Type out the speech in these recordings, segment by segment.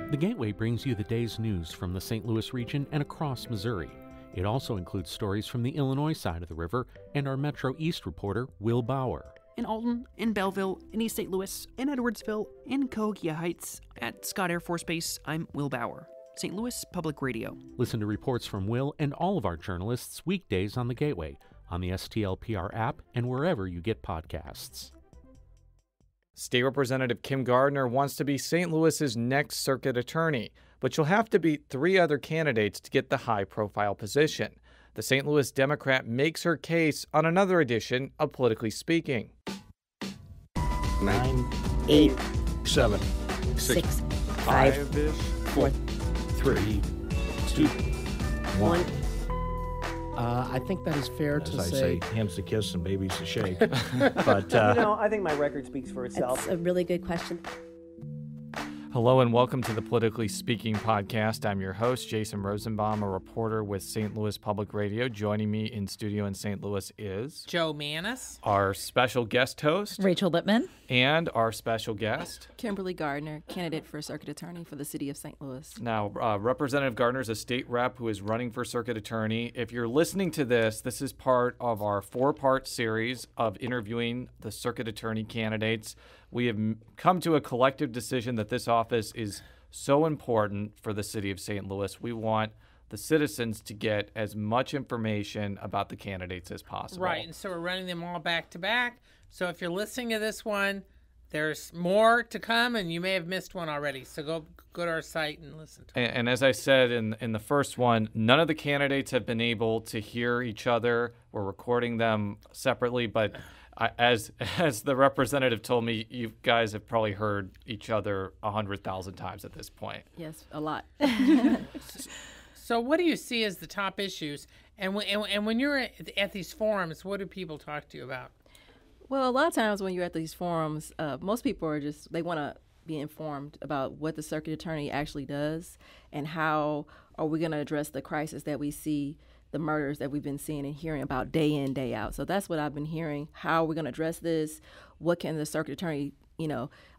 The Gateway brings you the day's news from the St. Louis region and across Missouri. It also includes stories from the Illinois side of the river and our Metro East reporter, Will Bauer. In Alton, in Belleville, in East St. Louis, in Edwardsville, in Cahokia Heights, at Scott Air Force Base, I'm Will Bauer, St. Louis Public Radio. Listen to reports from Will and all of our journalists weekdays on the Gateway, on the STLPR app, and wherever you get podcasts. State Representative Kim Gardner wants to be St. Louis's next circuit attorney, but she'll have to beat 3 other candidates to get the high-profile position. The St. Louis Democrat makes her case on another edition of Politically Speaking. 9, 8, 7, 6, 5, 4, 3, 2, 1. I think that is fair to say. Hands to kiss and babies to shake. But I think my record speaks for itself. That's a really good question. Hello and welcome to the Politically Speaking podcast. I'm your host, Jason Rosenbaum, a reporter with St. Louis Public Radio. Joining me in studio in St. Louis is Joe Mannies, our special guest host, Rachel Lippmann, and our special guest, Kimberly Gardner, candidate for circuit attorney for the city of St. Louis. Now, Representative Gardner is a state rep who is running for circuit attorney. If you're listening to this, this is part of our 4-part series of interviewing the circuit attorney candidates. We have come to a collective decision that this office is so important for the city of St. Louis. We want the citizens to get as much information about the candidates as possible. Right, and so we're running them all back to back. So if you're listening to this one, there's more to come, and you may have missed one already. So go to our site and listen to it. And as I said in the first one, none of the candidates have been able to hear each other. We're recording them separately, but as the representative told me, you guys have probably heard each other 100,000 times at this point. Yes, a lot. So what do you see as the top issues? And when you're at these forums, what do people talk to you about? Well, a lot of times when you're at these forums, most people are they want to be informed about what the circuit attorney actually does and how are we going to address the crisis that we see, the murders that we've been seeing and hearing about day in, day out. So that's what I've been hearing. How are we going to address this? What can the circuit attorney,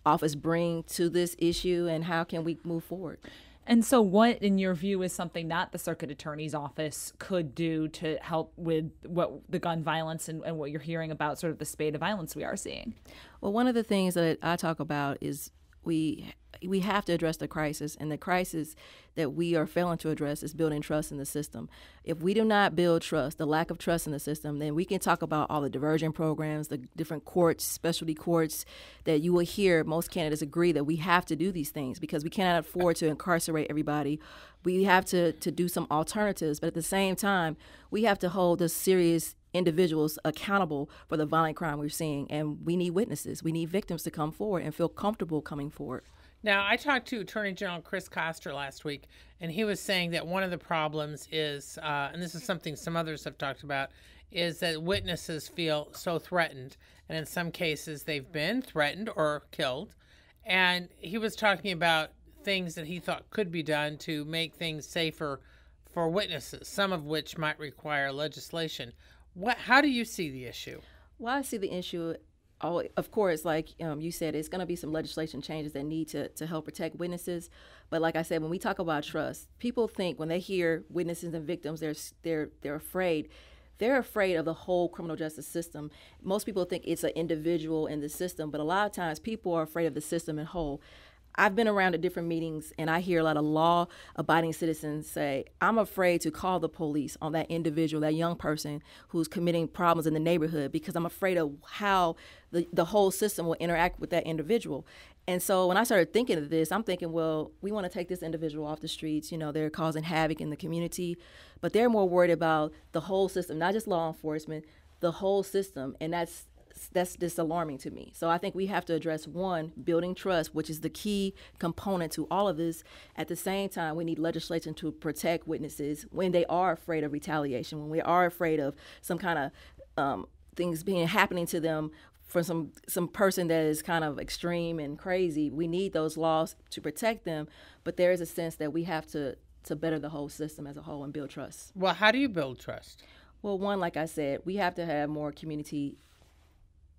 office bring to this issue, and how can we move forward? And so what, in your view, is something that the circuit attorney's office could do to help with what the gun violence and what you're hearing about sort of the spate of violence we are seeing? Well, one of the things that I talk about is we have to address the crisis, and the crisis that we are failing to address is building trust in the system. If we do not build trust, the lack of trust in the system, then we can talk about all the diversion programs, the different courts, specialty courts that you will hear. Most candidates agree that we have to do these things because we cannot afford to incarcerate everybody. We have to do some alternatives, but at the same time, we have to hold the serious individuals accountable for the violent crime we're seeing, and we need witnesses. We need victims to come forward and feel comfortable coming forward. Now, I talked to Attorney General Chris Koster last week, and he was saying that one of the problems is, and this is something some others have talked about, is that witnesses feel so threatened, and in some cases they've been threatened or killed. And he was talking about things that he thought could be done to make things safer for witnesses, some of which might require legislation. How do you see the issue? Well, I see the issue, of course, like you said, it's going to be some legislation changes that need to help protect witnesses. But like I said, when we talk about trust, people think when they hear witnesses and victims, they're afraid. They're afraid of the whole criminal justice system. Most people think it's an individual in the system, but a lot of times people are afraid of the system in whole. I've been around at different meetings, and I hear a lot of law-abiding citizens say, I'm afraid to call the police on that individual, that young person who's committing problems in the neighborhood, because I'm afraid of how the whole system will interact with that individual. And so when I started thinking of this, I'm thinking, well, we want to take this individual off the streets. They're causing havoc in the community, but they're more worried about the whole system, not just law enforcement, the whole system, and that's just alarming to me. So I think we have to address, one, building trust, which is the key component to all of this. At the same time, we need legislation to protect witnesses when they are afraid of retaliation, when we are afraid of some kind of things happening to them for some person that is kind of extreme and crazy. We need those laws to protect them, but there is a sense that we have to better the whole system as a whole and build trust. Well, how do you build trust? Well, one, like I said, we have to have more community,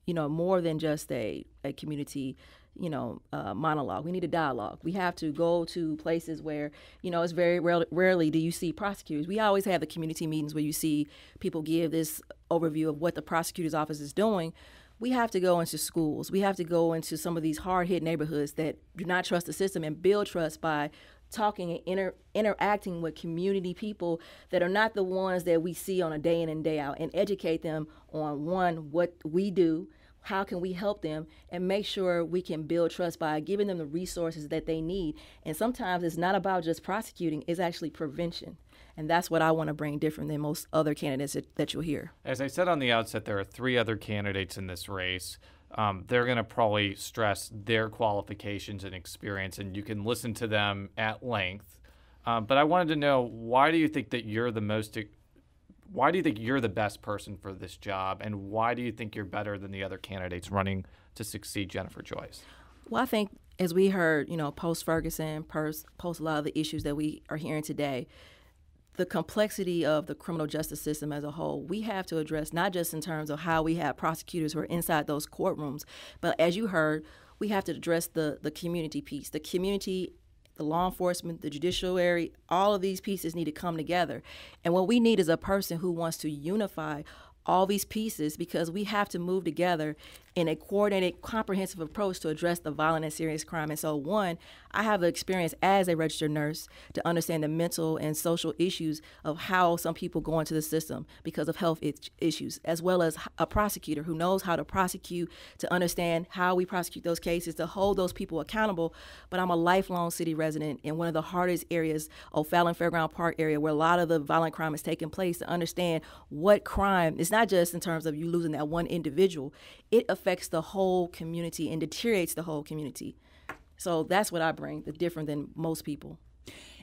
more than just a community, monologue. We need a dialogue. We have to go to places where, it's very rarely do you see prosecutors. We always have the community meetings where you see people give this overview of what the prosecutor's office is doing. We have to go into schools. We have to go into some of these hard-hit neighborhoods that do not trust the system and build trust by talking and interacting with community people that are not the ones that we see on a day in and day out, and educate them on, one, what we do, how can we help them, and make sure we can build trust by giving them the resources that they need. And sometimes it's not about just prosecuting, it's actually prevention. And that's what I want to bring different than most other candidates that you'll hear. As I said on the outset, there are 3 other candidates in this race. They're going to probably stress their qualifications and experience, and you can listen to them at length. But I wanted to know, why do you think you're the best person for this job, and why do you think you're better than the other candidates running to succeed Jennifer Joyce? Well, I think, as we heard, post-Ferguson, post a lot of the issues that we are hearing today, the complexity of the criminal justice system as a whole, we have to address, not just in terms of how we have prosecutors who are inside those courtrooms, but as you heard, we have to address the community piece. The community, the law enforcement, the judiciary, all of these pieces need to come together. And what we need is a person who wants to unify all these pieces, because we have to move together in a coordinated, comprehensive approach to address the violent and serious crime. And so, one, I have the experience as a registered nurse to understand the mental and social issues of how some people go into the system because of health issues, as well as a prosecutor who knows how to prosecute, to understand how we prosecute those cases, to hold those people accountable. But I'm a lifelong city resident in one of the hardest areas, O'Fallon Fairground Park area, where a lot of the violent crime is taking place, to understand what crime, it's not just in terms of you losing that one individual, it affects the whole community and deteriorates the whole community. So that's what I bring, the different than most people.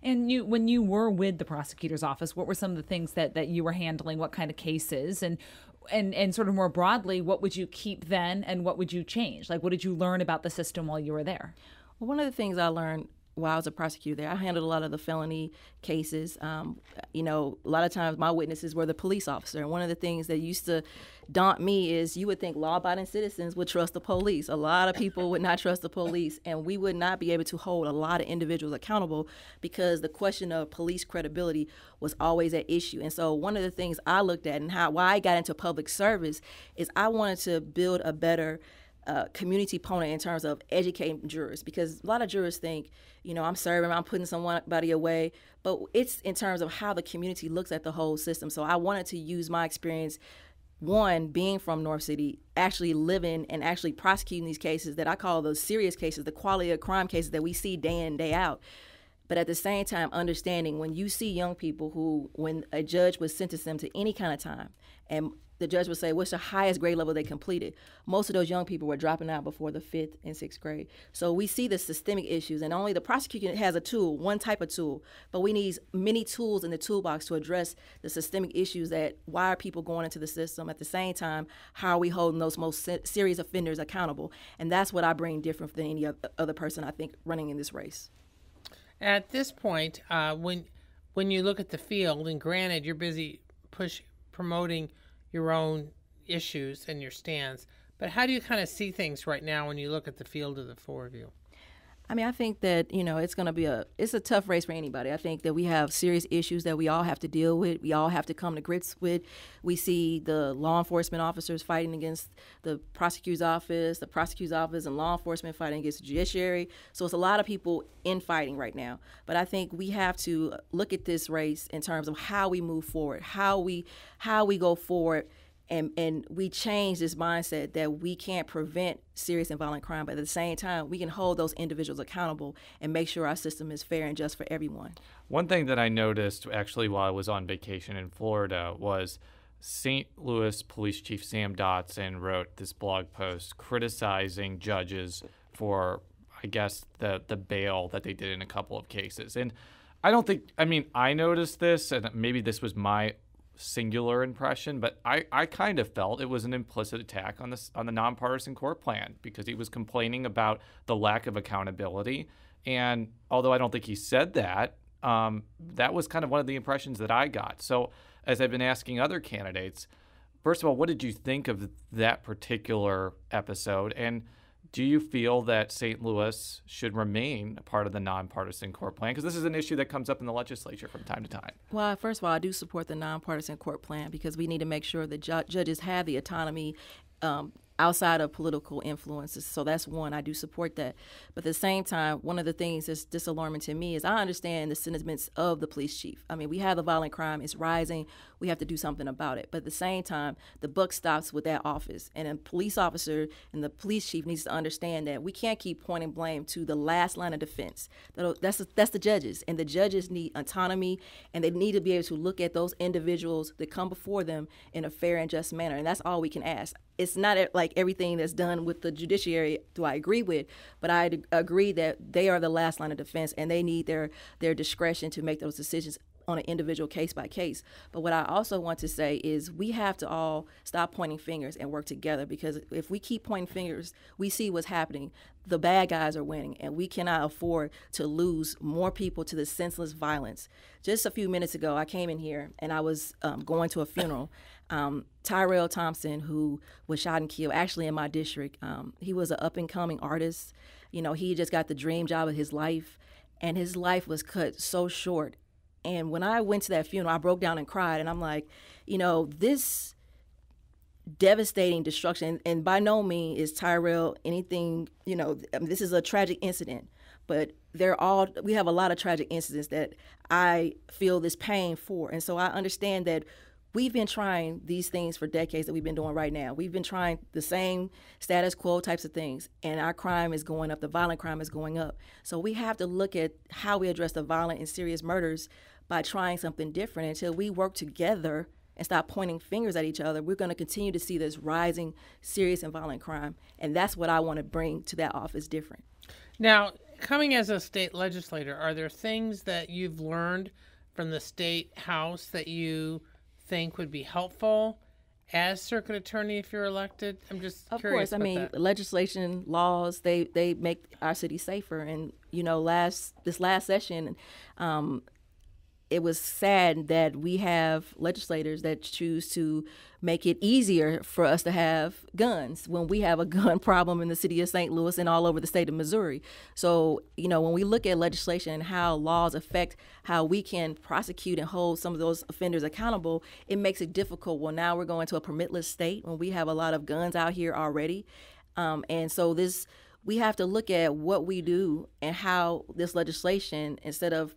And when you were with the prosecutor's office, what were some of the things that you were handling? What kind of cases? And sort of more broadly, what would you keep then and what would you change? Like, what did you learn about the system while you were there? Well, one of the things I learned while I was a prosecutor there, I handled a lot of the felony cases. A lot of times my witnesses were the police officer. And one of the things that used to daunt me is you would think law-abiding citizens would trust the police. A lot of people would not trust the police, and we would not be able to hold a lot of individuals accountable because the question of police credibility was always at issue. And so one of the things I looked at and why I got into public service is I wanted to build a better community opponent in terms of educating jurors, because a lot of jurors think, I'm serving, I'm putting somebody away, but it's in terms of how the community looks at the whole system. So I wanted to use my experience, one, being from North City, actually living and actually prosecuting these cases that I call those serious cases, the quality of crime cases that we see day in, day out. But at the same time, understanding when you see young people who, when a judge would sentence them to any kind of time, and the judge would say, what's the highest grade level they completed? Most of those young people were dropping out before the 5th and 6th grade. So we see the systemic issues, and only the prosecutor has a tool, one type of tool, but we need many tools in the toolbox to address the systemic issues that why are people going into the system? At the same time, how are we holding those most serious offenders accountable? And that's what I bring different than any other person, I think, running in this race. At this point, when you look at the field, and granted you're busy promoting your own issues and your stands, but how do you kind of see things right now when you look at the field of the 4 of you? I mean, I think that, it's going to be it's a tough race for anybody. I think that we have serious issues that we all have to deal with. We all have to come to grips with. We see the law enforcement officers fighting against the prosecutor's office and law enforcement fighting against the judiciary. So it's a lot of people infighting right now. But I think we have to look at this race in terms of how we move forward, how we go forward. And we change this mindset that we can't prevent serious and violent crime, but at the same time, we can hold those individuals accountable and make sure our system is fair and just for everyone. One thing that I noticed actually while I was on vacation in Florida was St. Louis Police Chief Sam Dotson wrote this blog post criticizing judges for, I guess, the bail that they did in a couple of cases. And I noticed this, and maybe this was my singular impression, but I kind of felt it was an implicit attack on the nonpartisan court plan, because he was complaining about the lack of accountability. And although I don't think he said that, that was kind of one of the impressions that I got. So as I've been asking other candidates, first of all, what did you think of that particular episode? And Do you feel that St. Louis should remain a part of the nonpartisan court plan? Because this is an issue that comes up in the legislature from time to time. Well, first of all, I do support the nonpartisan court plan because we need to make sure that judges have the autonomy outside of political influences. So that's one. I do support that. But at the same time, one of the things that's disalarming to me is I understand the sentiments of the police chief. I mean, we have the violent crime. It's rising. We have to do something about it. But at the same time, the buck stops with that office. And a police officer and the police chief needs to understand that we can't keep pointing blame to the last line of defense. That's the judges. And the judges need autonomy, and they need to be able to look at those individuals that come before them in a fair and just manner. And that's all we can ask. It's not like everything that's done with the judiciary do I agree with, but I agree that they are the last line of defense, and they need their discretion to make those decisions on an individual case by case. But what I also want to say is we have to all stop pointing fingers and work together, because if we keep pointing fingers, we see what's happening. The bad guys are winning, and we cannot afford to lose more people to the senseless violence. Just a few minutes ago, I came in here and I was going to a funeral. Tyrell Thompson, who was shot and killed, actually in my district. He was an up-and-coming artist. You know, he just got the dream job of his life, and his life was cut so short. And when I went to that funeral, I broke down and cried, and I'm like, you know, this devastating destruction, and by no means is Tyrell anything, you know, this is a tragic incident, but we have a lot of tragic incidents that I feel this pain for. And so I understand that we've been trying these things for decades that we've been doing right now. We've been trying the same status quo types of things, and our crime is going up. The violent crime is going up. So we have to look at how we address the violent and serious murders by trying something different. Until we work together and stop pointing fingers at each other, we're going to continue to see this rising serious and violent crime. And that's what I want to bring to that office different. Now, coming as a state legislator, are there things that you've learned from the state house that you think would be helpful as circuit attorney if you're elected? I'm just curious. Of course, I mean, legislation, laws, they make our city safer. And you know, this last session, it was sad that we have legislators that choose to make it easier for us to have guns when we have a gun problem in the city of St. Louis and all over the state of Missouri. So, you know, when we look at legislation and how laws affect how we can prosecute and hold some of those offenders accountable, it makes it difficult. Well, now we're going to a permitless state when we have a lot of guns out here already. And so we have to look at what we do and how this legislation, instead of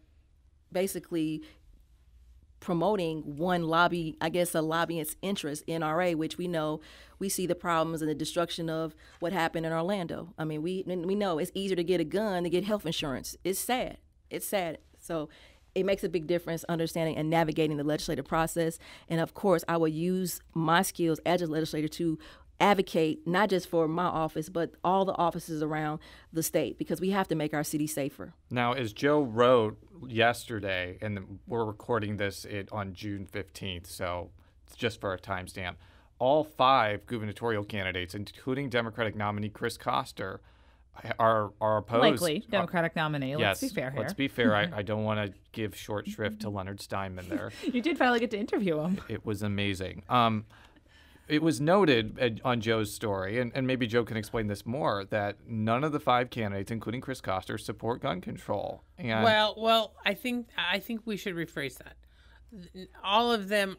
basically promoting one lobby, I guess a lobbyist's interest, NRA, which we know, we see the problems and the destruction of what happened in Orlando. I mean, we know it's easier to get a gun than to get health insurance. It's sad. It's sad. So it makes a big difference understanding and navigating the legislative process. And of course, I will use my skills as a legislator to advocate not just for my office, but all the offices around the state, because we have to make our city safer. Now, as Joe wrote yesterday, and we're recording this on June 15th, so it's just for a timestamp, all 5 gubernatorial candidates, including Democratic nominee Chris Koster, are opposed. Likely Democratic nominee. Let's be fair here. Let's be fair. I don't want to give short shrift to Leonard Steinman there. You did finally get to interview him. It was amazing. It was noted on Joe's story, and maybe Joe can explain this more, that none of the 5 candidates, including Chris Koster, support gun control. And well, I think we should rephrase that. All of them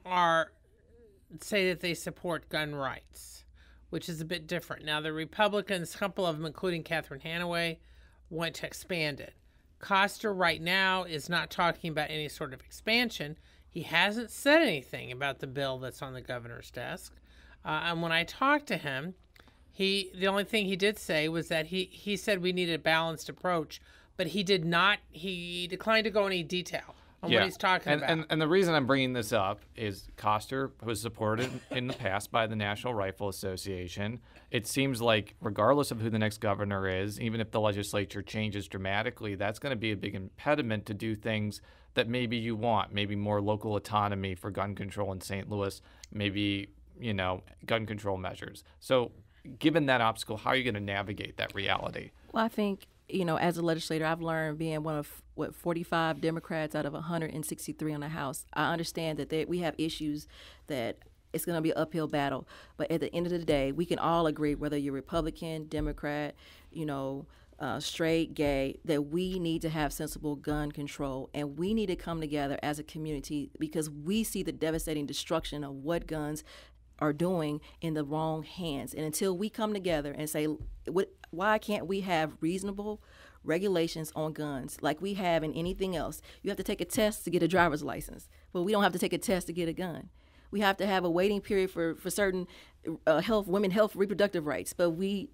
say that they support gun rights, which is a bit different. Now, the Republicans, a couple of them, including Catherine Hanaway, want to expand it. Koster right now is not talking about any sort of expansion. He hasn't said anything about the bill that's on the governor's desk. And when I talked to him, the only thing he did say was that he said we needed a balanced approach, but he declined to go into detail on what he's talking about. And the reason I'm bringing this up is Koster was supported in the past by the National Rifle Association. It seems like regardless of who the next governor is, even if the legislature changes dramatically, that's going to be a big impediment to do things that maybe you want, maybe more local autonomy for gun control in St. Louis, maybe, you know, gun control measures. So given that obstacle, how are you going to navigate that reality? Well, I think, you know, as a legislator, I've learned being one of 45 Democrats out of 163 on the House. I understand that we have issues that it's going to be an uphill battle. But at the end of the day, we can all agree, whether you're Republican, Democrat, straight, gay, that we need to have sensible gun control, and we need to come together as a community because we see the devastating destruction of what guns are doing in the wrong hands. And until we come together and say, why can't we have reasonable regulations on guns like we have in anything else? You have to take a test to get a driver's license, but we don't have to take a test to get a gun. We have to have a waiting period for certain women health, reproductive rights, but we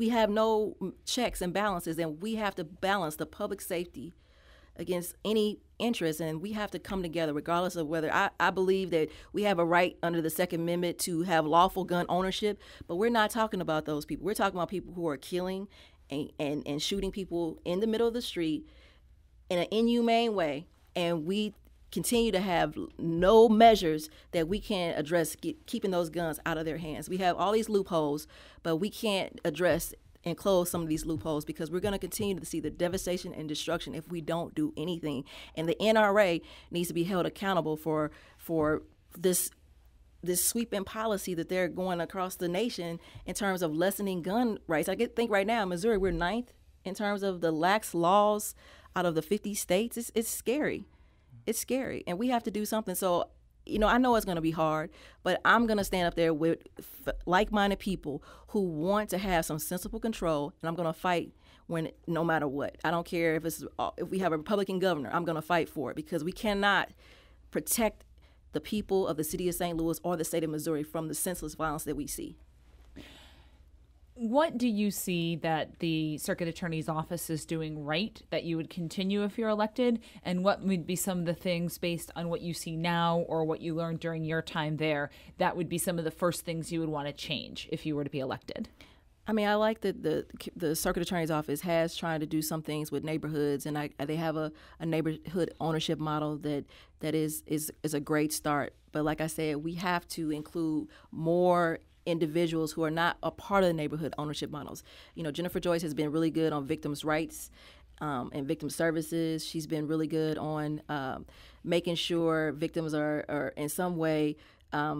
have no checks and balances, and we have to balance the public safety against any interest, and we have to come together regardless of whether I believe that we have a right under the Second Amendment to have lawful gun ownership, but we're not talking about those people. We're talking about people who are killing and shooting people in the middle of the street in an inhumane way, and we continue to have no measures that we can address keeping those guns out of their hands. We have all these loopholes, but we can't address and close some of these loopholes because we're going to continue to see the devastation and destruction if we don't do anything. And the NRA needs to be held accountable for this sweeping policy that they're going across the nation in terms of lessening gun rights. I think right now in Missouri we're 9th in terms of the lax laws out of the 50 states. It's scary. It's scary, and we have to do something. So, I know it's going to be hard, but I'm going to stand up there with like-minded people who want to have some sensible control, and I'm going to fight no matter what. I don't care if we have a Republican governor. I'm going to fight for it because we cannot protect the people of the city of St. Louis or the state of Missouri from the senseless violence that we see. What do you see that the Circuit Attorney's Office is doing right that you would continue if you're elected? And what would be some of the things based on what you see now or what you learned during your time there that would be some of the first things you would want to change if you were to be elected? I mean, I like that the Circuit Attorney's Office has tried to do some things with neighborhoods, and they have a neighborhood ownership model that is a great start. But like I said, we have to include more individuals who are not a part of the neighborhood ownership models. Jennifer Joyce has been really good on victims' rights and victim services. She's been really good on making sure victims are in some way.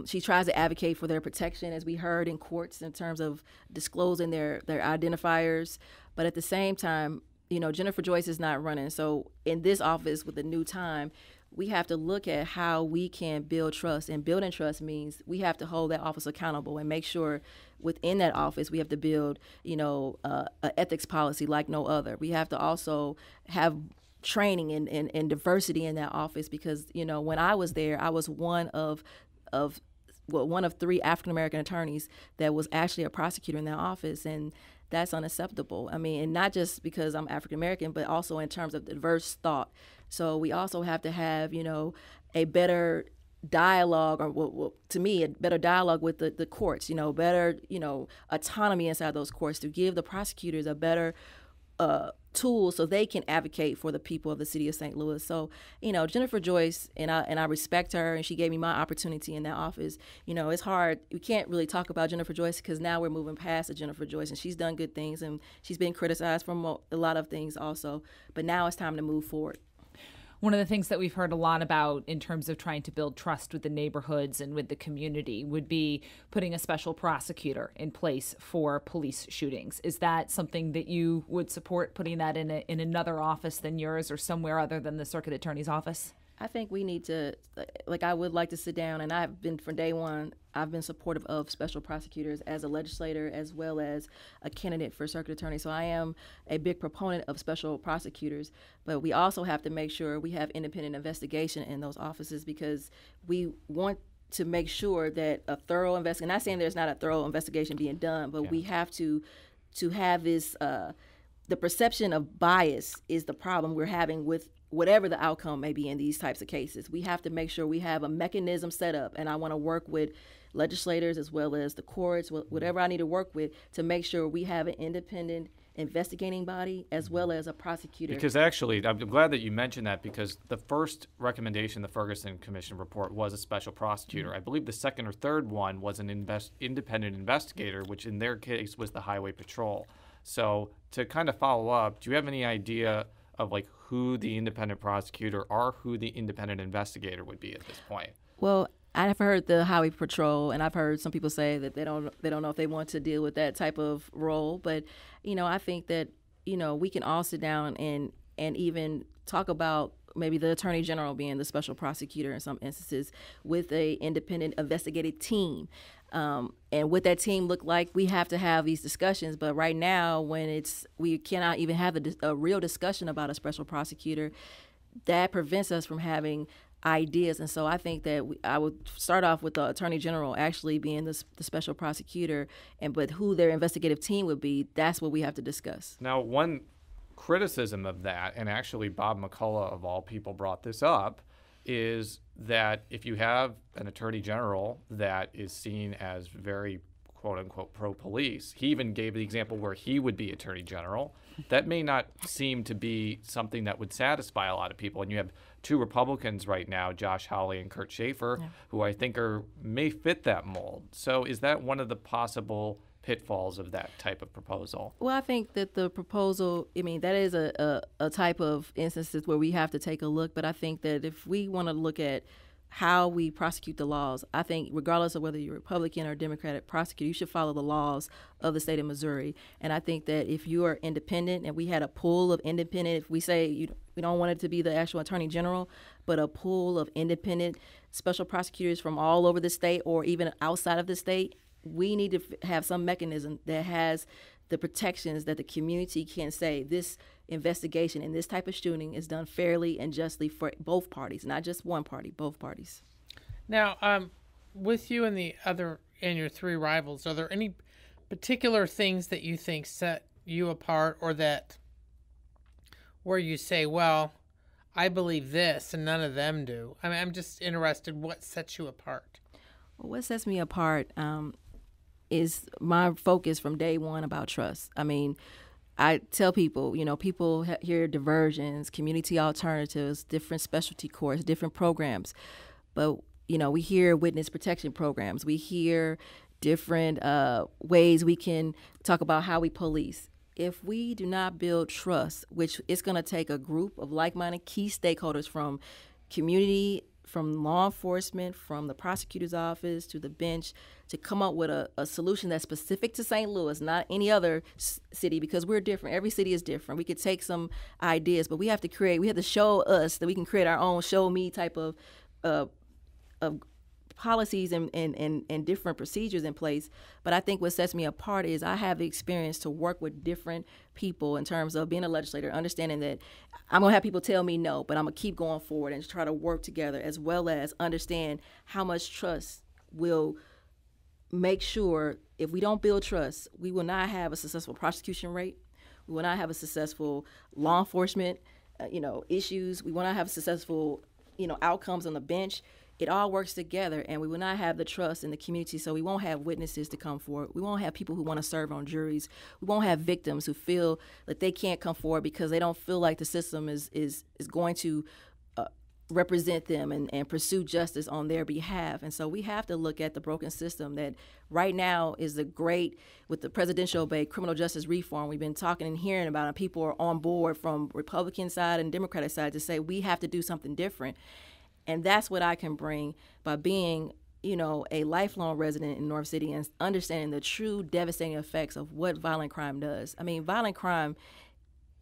She tries to advocate for their protection, as we heard in courts, in terms of disclosing their identifiers. But at the same time, Jennifer Joyce is not running. So in this office with the new time, we have to look at how we can build trust. And building trust means we have to hold that office accountable and make sure within that office we have to build, an ethics policy like no other. We have to also have training and diversity in that office because, when I was there, I was one of 3 African-American attorneys that was actually a prosecutor in that office, and that's unacceptable. I mean, and not just because I'm African-American, but also in terms of diverse thought. So we also have to have, a better dialogue, or to me, a better dialogue with the courts, better, autonomy inside those courts to give the prosecutors a better tools so they can advocate for the people of the city of St. Louis. So, Jennifer Joyce, and I respect her, and she gave me my opportunity in that office. It's hard. We can't really talk about Jennifer Joyce because now we're moving past the Jennifer Joyce, and she's done good things, and she's been criticized for a lot of things also. But now it's time to move forward. One of the things that we've heard a lot about in terms of trying to build trust with the neighborhoods and with the community would be putting a special prosecutor in place for police shootings. Is that something that you would support, putting that in another office than yours or somewhere other than the Circuit Attorney's Office? I think we need to, I would like to sit down, and I've been, from day one, I've been supportive of special prosecutors as a legislator as well as a candidate for circuit attorney. So I am a big proponent of special prosecutors, but we also have to make sure we have independent investigation in those offices because we want to make sure that a thorough investigation, not saying there's not a thorough investigation being done, but we have to have this, the perception of bias is the problem we're having with whatever the outcome may be in these types of cases. We have to make sure we have a mechanism set up, and I want to work with legislators as well as the courts, whatever I need to work with to make sure we have an independent investigating body as well as a prosecutor. Because actually, I'm glad that you mentioned that because the first recommendation, the Ferguson Commission report, was a special prosecutor. Mm-hmm. I believe the second or third one was an independent investigator, which in their case was the Highway Patrol. So to kind of follow up, do you have any idea of who the independent prosecutor or who the independent investigator would be at this point? Well, I've heard the highway patrol, and I've heard some people say that they don't know if they want to deal with that type of role. But I think that we can all sit down and even talk about maybe the attorney general being the special prosecutor in some instances with a independent investigative team. And what that team look like, we have to have these discussions. But right now, when we cannot even have a real discussion about a special prosecutor, that prevents us from having ideas. And so I think that I would start off with the attorney general actually being the special prosecutor, but who their investigative team would be, that's what we have to discuss. Now, one criticism of that, and actually Bob McCullough of all people brought this up, is that if you have an attorney general that is seen as very quote-unquote pro-police, he even gave the example where he would be attorney general, that may not seem to be something that would satisfy a lot of people. And you have two Republicans right now, Josh Hawley and Kurt Schaefer, who I think may fit that mold. So is that one of the possible pitfalls of that type of proposal? Well, I think that the proposal, that is a type of instances where we have to take a look. But I think that if we want to look at how we prosecute the laws, I think regardless of whether you're Republican or Democratic prosecutor, you should follow the laws of the state of Missouri. And I think that if you are independent, and we had a pool of independent, if we say we don't want it to be the actual attorney general, but a pool of independent special prosecutors from all over the state or even outside of the state, we need to have some mechanism that has the protections that the community can say this investigation in this type of shooting is done fairly and justly for both parties, not just one party, both parties. Now, with you and your three rivals, are there any particular things that you think set you apart, or that where you say, well, I believe this and none of them do? I mean, I'm just interested, what sets you apart? Well, what sets me apart is my focus from day one about trust. I tell people, people hear diversions, community alternatives, different specialty courts, different programs. But, we hear witness protection programs. We hear different ways we can talk about how we police. If we do not build trust, which it's going to take a group of like-minded key stakeholders from community, from law enforcement, from the prosecutor's office to the bench, to come up with a solution that's specific to St. Louis, not any other city, because we're different. Every city is different. We could take some ideas, but we have to show us that we can create our own show me type of policies and different procedures in place. But I think what sets me apart is I have the experience to work with different people in terms of being a legislator, understanding that I'm going to have people tell me no, but I'm going to keep going forward and try to work together, as well as understand how much trust will make sure if we don't build trust, we will not have a successful prosecution rate. We will not have a successful law enforcement, issues. We will not have successful, outcomes on the bench. It all works together, and we will not have the trust in the community, so we won't have witnesses to come forward. We won't have people who want to serve on juries. We won't have victims who feel that they can't come forward because they don't feel like the system is going to represent them and pursue justice on their behalf. And so we have to look at the broken system that right now is with the presidential obeyed criminal justice reform we've been talking and hearing about, and people are on board from Republican side and Democratic side to say we have to do something different. And that's what I can bring by being, a lifelong resident in North City and understanding the true devastating effects of what violent crime does. Violent crime,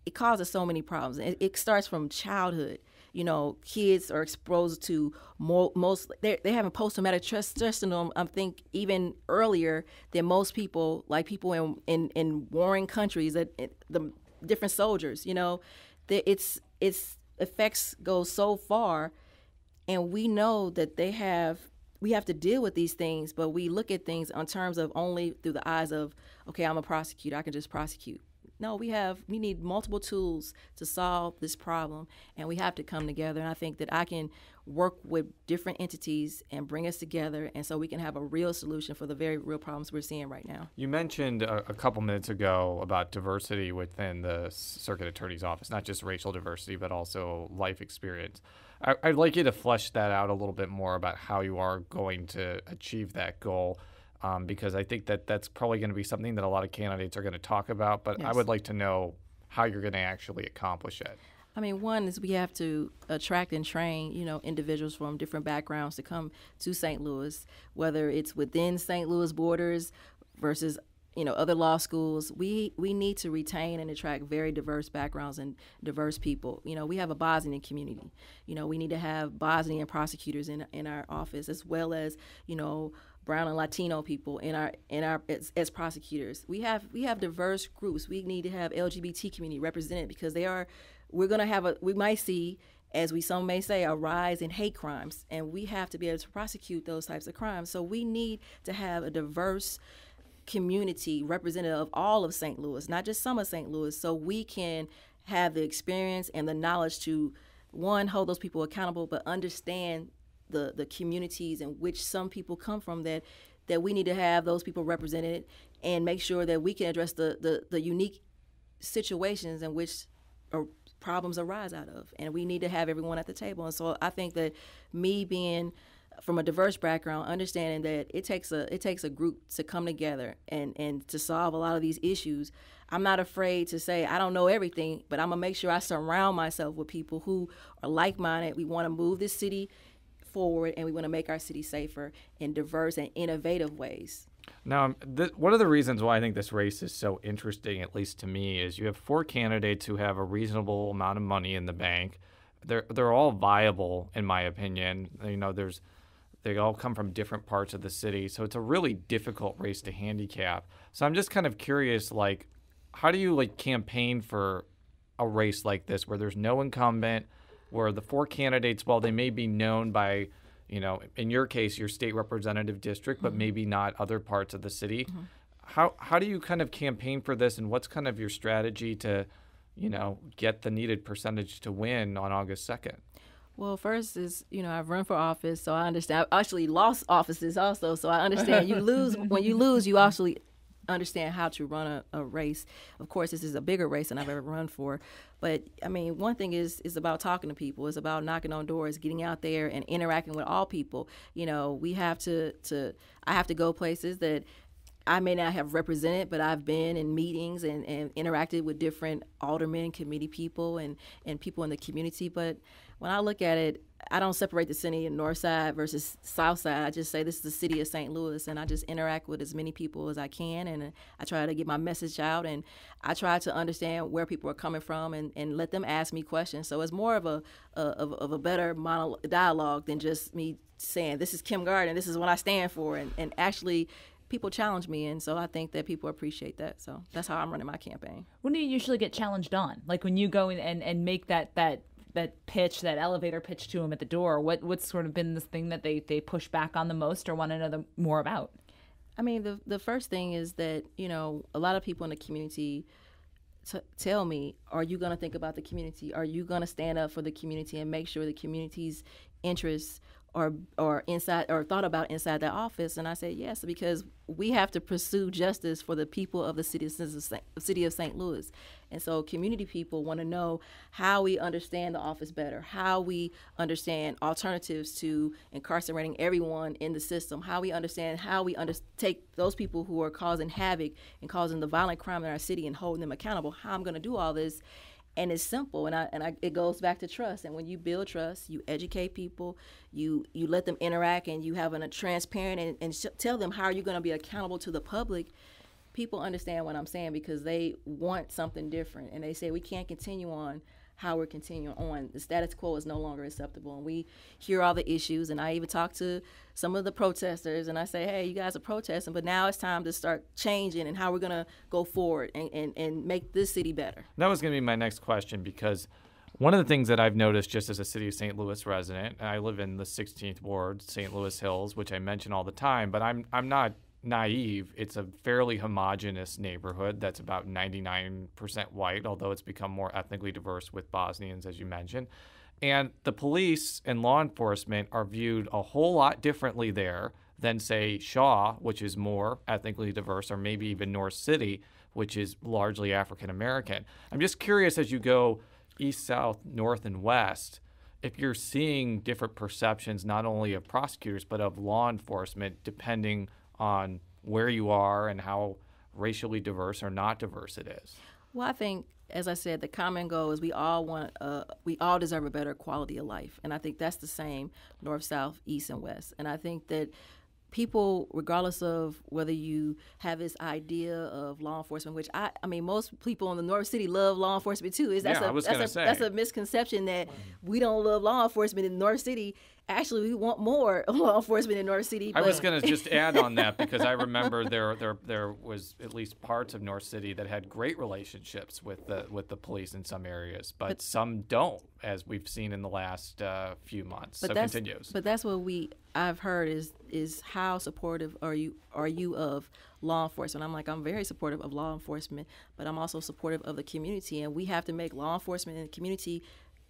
it causes so many problems. It starts from childhood. Kids are exposed to they have a post-traumatic stress syndrome, I think, even earlier than most people, like people in warring countries, the different soldiers, its effects go so far. And we know that we have to deal with these things, but we look at things in terms of only through the eyes of, okay, I'm a prosecutor, I can just prosecute. No, we need multiple tools to solve this problem, and we have to come together. And I think that I can work with different entities and bring us together, and so we can have a real solution for the very real problems we're seeing right now. You mentioned a couple minutes ago about diversity within the circuit attorney's office, not just racial diversity, but also life experience. I'd like you to flesh that out a little bit more about how you are going to achieve that goal, because I think that's probably going to be something that a lot of candidates are going to talk about, but yes. I would like to know how you're going to actually accomplish it. I mean, one is we have to attract and train, individuals from different backgrounds to come to St. Louis, whether it's within St. Louis borders versus, other law schools. We need to retain and attract very diverse backgrounds and diverse people. We have a Bosnian community. We need to have Bosnian prosecutors in our office, as well as, brown and Latino people in our as prosecutors. We have diverse groups. We need to have LGBT community represented because we might see, as some may say, a rise in hate crimes, and we have to be able to prosecute those types of crimes. So we need to have a diverse community representative of all of St. Louis, not just some of St. Louis, so we can have the experience and the knowledge to, one, hold those people accountable, but understand the communities in which some people come from, that we need to have those people represented and make sure that we can address the unique situations in which problems arise out of. And we need to have everyone at the table. And so I think that me being from a diverse background, understanding that it takes a group to come together and to solve a lot of these issues. I'm not afraid to say I don't know everything, but I'm going to make sure I surround myself with people who are like-minded. We want to move this city forward, and we want to make our city safer in diverse and innovative ways. Now, one of the reasons why I think this race is so interesting, at least to me, is you have 4 candidates who have a reasonable amount of money in the bank. They're all viable, in my opinion. They all come from different parts of the city, so it's a really difficult race to handicap. So I'm just kind of curious, how do you campaign for a race like this where there's no incumbent, where the 4 candidates, while they may be known by, in your case, your state representative district, but maybe not other parts of the city, how do you kind of campaign for this, and what's kind of your strategy to, get the needed percentage to win on August 2nd? Well, first is, I've run for office, so I understand. I've actually lost offices also, so I understand when you lose, you actually understand how to run a race. Of course, this is a bigger race than I've ever run for. But, I mean, one thing is about talking to people. It's about knocking on doors, getting out there and interacting with all people. I have to go places that I may not have represented, but I've been in meetings and interacted with different aldermen, committee people, and people in the community. But when I look at it, I don't separate the city in north side versus south side. I just say this is the city of St. Louis, and I just interact with as many people as I can, and I try to get my message out, and I try to understand where people are coming from and let them ask me questions. So it's more of a better dialogue than just me saying, this is Kim Gardner, this is what I stand for, and actually people challenge me, and so I think that people appreciate that. So that's how I'm running my campaign. When do you usually get challenged on? Like when you go in and make that pitch, that elevator pitch to them at the door, what's sort of been the thing that they push back on the most or want to know more about? I mean, the first thing is that, a lot of people in the community tell me, are you going to think about the community? Are you going to stand up for the community and make sure the community's interests or inside or thought about inside that office? And I said yes, because we have to pursue justice for the people of the city of St. Louis. And so community people want to know how we understand the office better, how we understand alternatives to incarcerating everyone in the system, how we take those people who are causing havoc and causing the violent crime in our city and holding them accountable, how I'm going to do all this. And it's simple, and it goes back to trust. And when you build trust, you educate people, you let them interact, and you have a transparent and tell them how you're going to be accountable to the public. People understand what I'm saying because they want something different, and they say we can't continue on how we're continuing on. The status quo is no longer acceptable, and we hear all the issues. And I even talk to some of the protesters, and I say, hey, you guys are protesting, but now it's time to start changing and how we're going to go forward and make this city better. That was going to be my next question, because one of the things that I've noticed just as a City of St. Louis resident, and I live in the 16th Ward, St. Louis Hills, which I mention all the time, but I'm not naive. It's a fairly homogenous neighborhood that's about 99% white, although it's become more ethnically diverse with Bosnians, as you mentioned. And the police and law enforcement are viewed a whole lot differently there than, say, Shaw, which is more ethnically diverse, or maybe even North City, which is largely African American. I'm just curious, as you go east, south, north, and west, if you're seeing different perceptions not only of prosecutors but of law enforcement depending on where you are and how racially diverse or not diverse it is. Well, I think, as I said, the common goal is we all deserve a better quality of life. And I think that's the same north, south, east, and west. And I think that people, regardless of whether you have this idea of law enforcement, which I mean, most people in the North City love law enforcement too. That's a misconception that we don't love law enforcement in North City. Actually, we want more law enforcement in North City. I was going to just add on that because I remember there was at least parts of North City that had great relationships with the police in some areas, but some don't, as we've seen in the last few months. So continues. But that's what I've heard is how supportive are you of law enforcement? I'm very supportive of law enforcement, but I'm also supportive of the community, and we have to make law enforcement and the community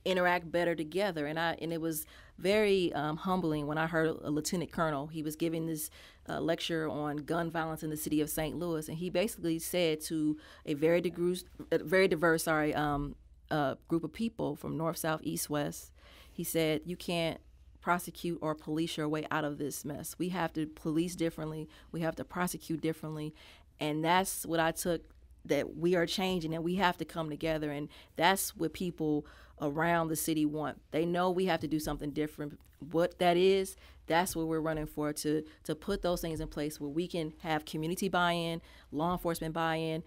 interact better together. And it was very humbling when I heard a lieutenant colonel. He was giving this lecture on gun violence in the city of St. Louis, and he basically said to a very diverse group of people from north, south, east, west, he said, you can't prosecute or police your way out of this mess. We have to police differently. We have to prosecute differently. And that's what I took, that we are changing and we have to come together. And that's what people around the city want. They know we have to do something different. What that is, that's what we're running for, to put those things in place where we can have community buy-in, law enforcement buy-in,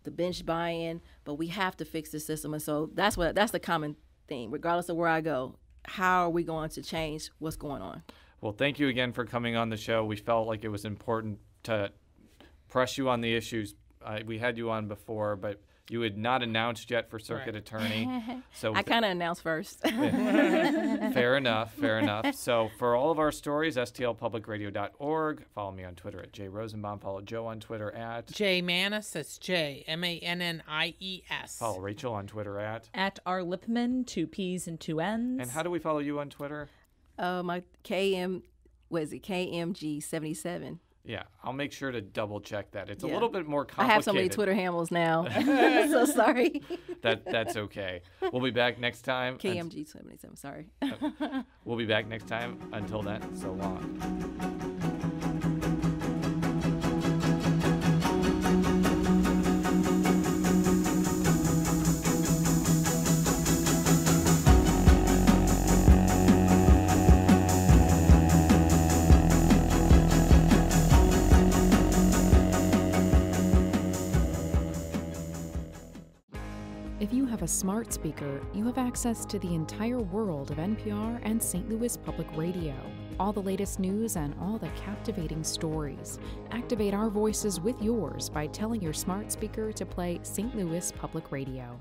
the bench buy-in, but we have to fix the system. And so that's the common theme, regardless of where I go. How are we going to change what's going on? Well, thank you again for coming on the show. We felt like it was important to press you on the issues. We had you on before, but you had not announced yet for circuit attorney. So I kind of announced first. Fair enough. So for all of our stories, stlpublicradio.org. Follow me on Twitter at @JRosenbaum. Follow Joe on Twitter at JMannis. That's JMannies. Follow Rachel on Twitter at R Lippmann, 2 P's and 2 N's. And how do we follow you on Twitter? My KMG77. Yeah, I'll make sure to double check that. It's a little bit more complicated. I have so many Twitter handles now. So sorry. That's okay. We'll be back next time. KMG77, sorry. We'll be back next time. Until then, so long. If you have a smart speaker, you have access to the entire world of NPR and St. Louis Public Radio. All the latest news and all the captivating stories. Activate our voices with yours by telling your smart speaker to play St. Louis Public Radio.